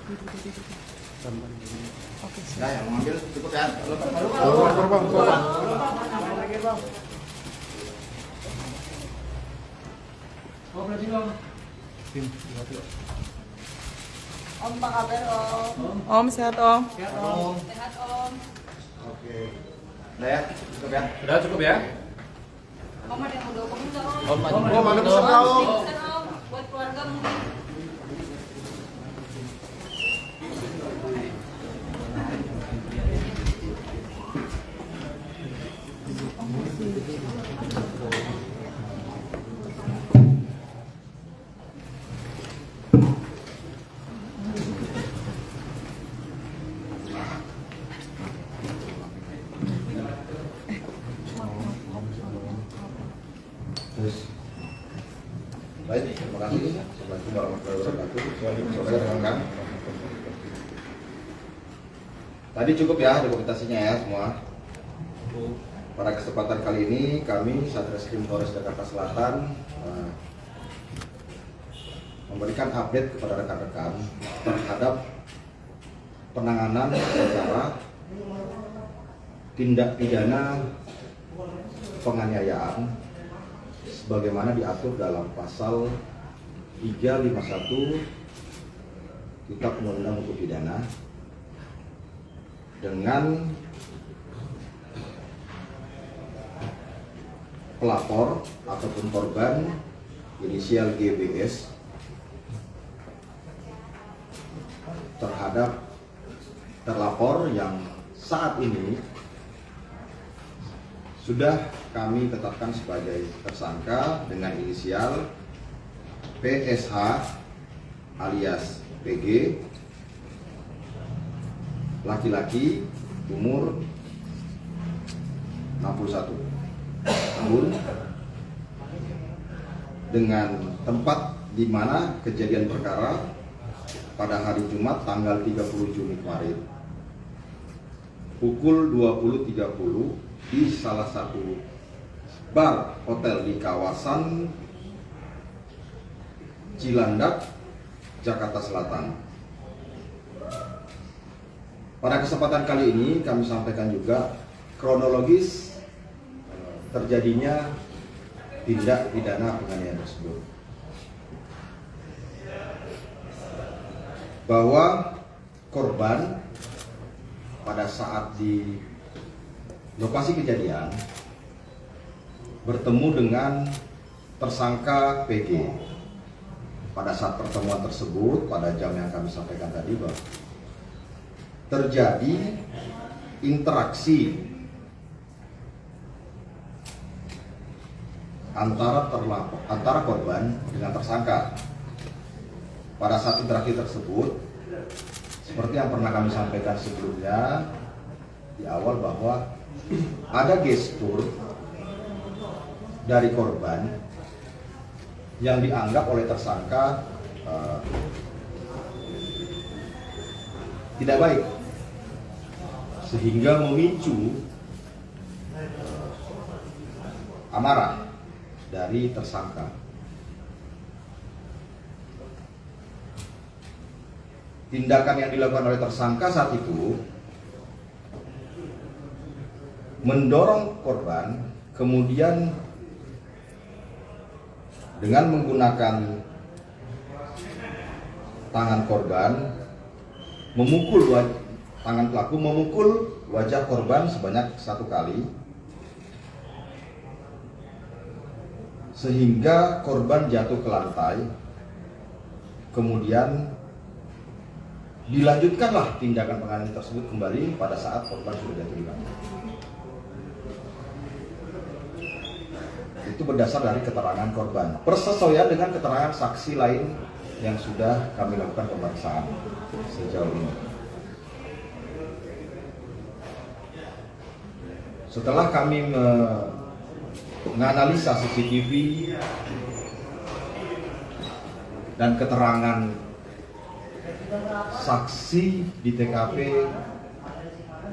Oke, Nah, yang mengambil cukup ya. Om, apa kabar Om? Om, sehat Om. Sehat Om. Oke. Udah ya, cukup ya. Udah cukup ya? Om ada yang mau diomongin nggak Om? Om, ada pesan nggak, Om? Pesan Om, buat keluarga mungkin. Baik, terima kasih. Assalamualaikum warahmatullahi wabarakatuh. Saudara rekan. Tadi cukup ya dokumentasinya ya semua. Pada kesempatan kali ini kami Satreskrim Polres Jakarta Selatan memberikan update kepada rekan-rekan terhadap penanganan perkara tindak pidana penganiayaan sebagaimana diatur dalam pasal 351 Kitab Undang-Undang Hukum Pidana dengan pelapor ataupun korban inisial GBS terhadap terlapor yang saat ini sudah kami tetapkan sebagai tersangka dengan inisial PSH alias PG, laki-laki, umur 61 tahun, dengan tempat di mana kejadian perkara pada hari Jumat tanggal 30 Juni kemarin pukul 20.30 di salah satu bar hotel di kawasan Cilandak, Jakarta Selatan. Pada kesempatan kali ini kami sampaikan juga kronologis terjadinya tindak pidana penganiayaan tersebut. Bahwa korban pada saat di lokasi kejadian bertemu dengan tersangka PG. Pada saat pertemuan tersebut, pada jam yang kami sampaikan tadi, bahwa terjadi interaksi antara korban dengan tersangka. Pada saat interaksi tersebut, seperti yang pernah kami sampaikan sebelumnya di awal, bahwa ada gestur dari korban yang dianggap oleh tersangka tidak baik, sehingga memicu amarah dari tersangka. Tindakan yang dilakukan oleh tersangka saat itu mendorong korban, kemudian dengan menggunakan tangan korban tangan pelaku memukul wajah korban sebanyak 1 kali, sehingga korban jatuh ke lantai. Kemudian dilanjutkanlah tindakan penganiayaan tersebut kembali pada saat korban sudah jatuh di lantai. Itu berdasar dari keterangan korban, persesuaian dengan keterangan saksi lain yang sudah kami lakukan pemeriksaan sejauh ini. Setelah kami menganalisa CCTV dan keterangan saksi di TKP,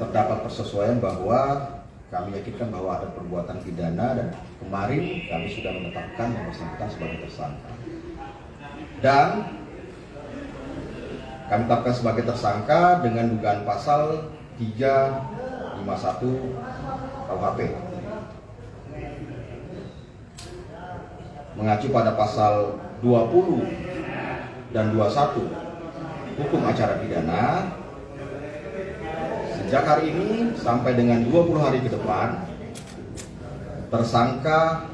terdapat persesuaian bahwa kami yakinkan bahwa ada perbuatan pidana, dan kemarin kami sudah menetapkan yang bersangkutan sebagai tersangka. Dan kami tetapkan sebagai tersangka dengan dugaan pasal 351 KUHP. Mengacu pada pasal 20 dan 21 Hukum Acara Pidana, sejak hari ini sampai dengan 20 hari ke depan, tersangka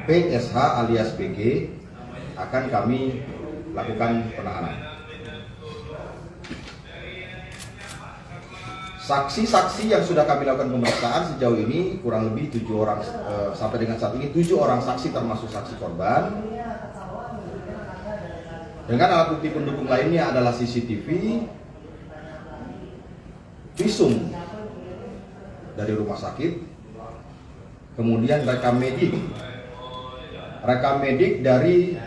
PSH alias BG akan kami lakukan penahanan. Saksi-saksi yang sudah kami lakukan pemeriksaan sejauh ini kurang lebih 7 orang, sampai dengan saat ini 7 orang saksi termasuk saksi korban. Dengan alat bukti pendukung lainnya adalah CCTV, visum dari rumah sakit, kemudian rekam medik dari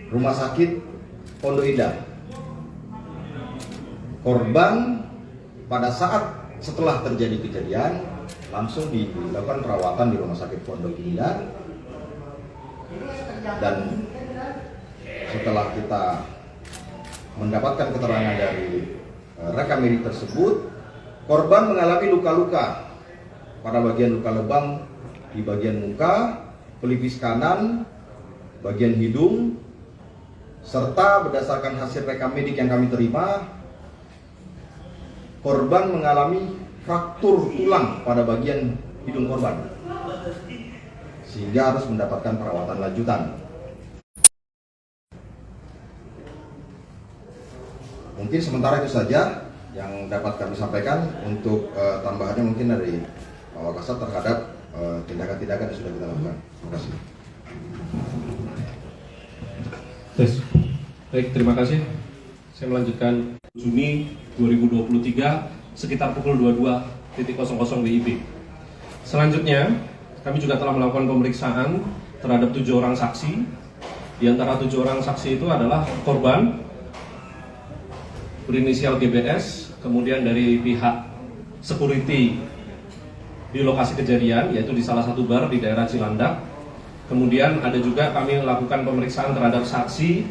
rumah sakit Pondok Indah. Korban pada saat setelah terjadi kejadian langsung dilakukan perawatan di rumah sakit Pondok Indah, dan setelah kita mendapatkan keterangan dari rekam medik tersebut, korban mengalami luka-luka pada bagian luka lebam di bagian muka, pelipis kanan, bagian hidung, serta berdasarkan hasil rekam medik yang kami terima, korban mengalami fraktur tulang pada bagian hidung korban, sehingga harus mendapatkan perawatan lanjutan. Mungkin sementara itu saja yang dapat kami sampaikan. Untuk tambahannya mungkin dari Pak Wakasat terhadap tindakan-tindakan yang sudah kita lakukan. Terima kasih. Baik, terima kasih. Saya melanjutkan Juni 2023 sekitar pukul 22.00 WIB. Selanjutnya, kami juga telah melakukan pemeriksaan terhadap 7 orang saksi. Di antara 7 orang saksi itu adalah korban berinisial GBS, kemudian dari pihak security di lokasi kejadian, yaitu di salah satu bar di daerah Cilandak. Kemudian ada juga kami melakukan pemeriksaan terhadap saksi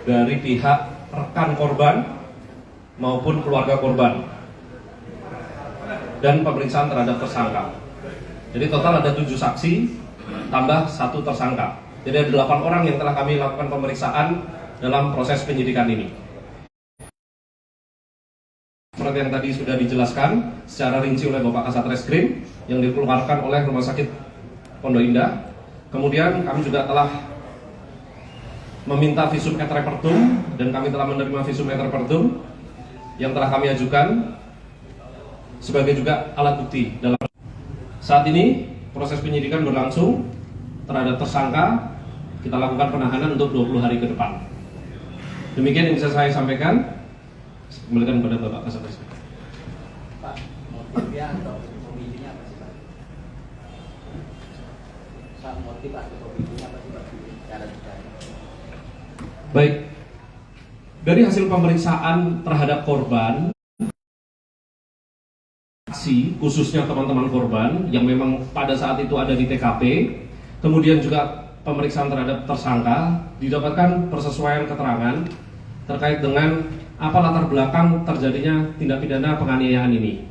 dari pihak rekan korban maupun keluarga korban, dan pemeriksaan terhadap tersangka. Jadi total ada 7 saksi tambah 1 tersangka. Jadi ada 8 orang yang telah kami lakukan pemeriksaan dalam proses penyidikan ini. Seperti yang tadi sudah dijelaskan secara rinci oleh Bapak Kasat Reskrim yang dikeluarkan oleh Rumah Sakit Pondok Indah. Kemudian kami juga telah meminta visum et repertum, dan kami telah menerima visum et repertum yang telah kami ajukan sebagai juga alat bukti. Dalam saat ini proses penyidikan berlangsung terhadap tersangka, kita lakukan penahanan untuk 20 hari ke depan. Demikian yang bisa saya sampaikan. Kembalikan kepada Bapak Kasat Reskrim. Pak, motifnya atau pemicunya apa sih, Pak? Motif atau pemicunya apa sih, Pak? Cara bicara. Baik, dari hasil pemeriksaan terhadap korban, khususnya teman-teman korban yang memang pada saat itu ada di TKP, kemudian juga pemeriksaan terhadap tersangka, didapatkan persesuaian keterangan terkait dengan apa latar belakang terjadinya tindak pidana penganiayaan ini.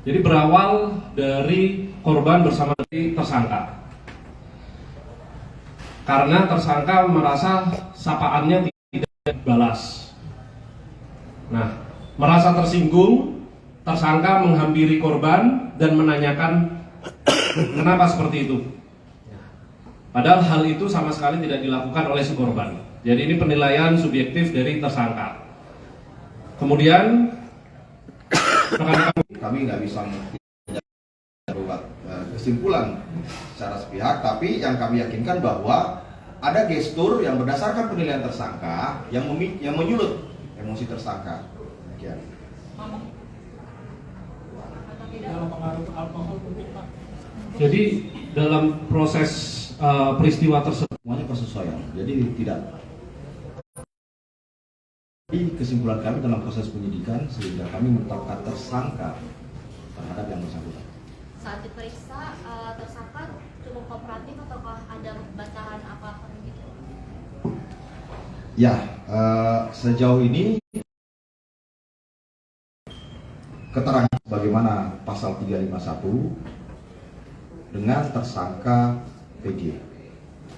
Jadi berawal dari korban bersama tersangka, karena tersangka merasa sapaannya tidak balas. Nah, merasa tersinggung, tersangka menghampiri korban dan menanyakan kenapa seperti itu. Padahal hal itu sama sekali tidak dilakukan oleh si korban. Jadi ini penilaian subjektif dari tersangka. Kemudian kami nggak bisa membuat kesimpulan secara sepihak, tapi yang kami yakinkan bahwa ada gestur yang berdasarkan penilaian tersangka yang menyulut emosi tersangka. Demikian. Jadi dalam proses peristiwa tersebut Semuanya persesuaian. Jadi tidak. Kesimpulan kami dalam proses penyidikan sehingga kami menetapkan tersangka terhadap yang bersangkutan. Saat diperiksa, tersangka cukup kooperatif ataukah ada bantahan apa gitu? Ya, sejauh ini keterangan bagaimana pasal 351 dengan tersangka PG.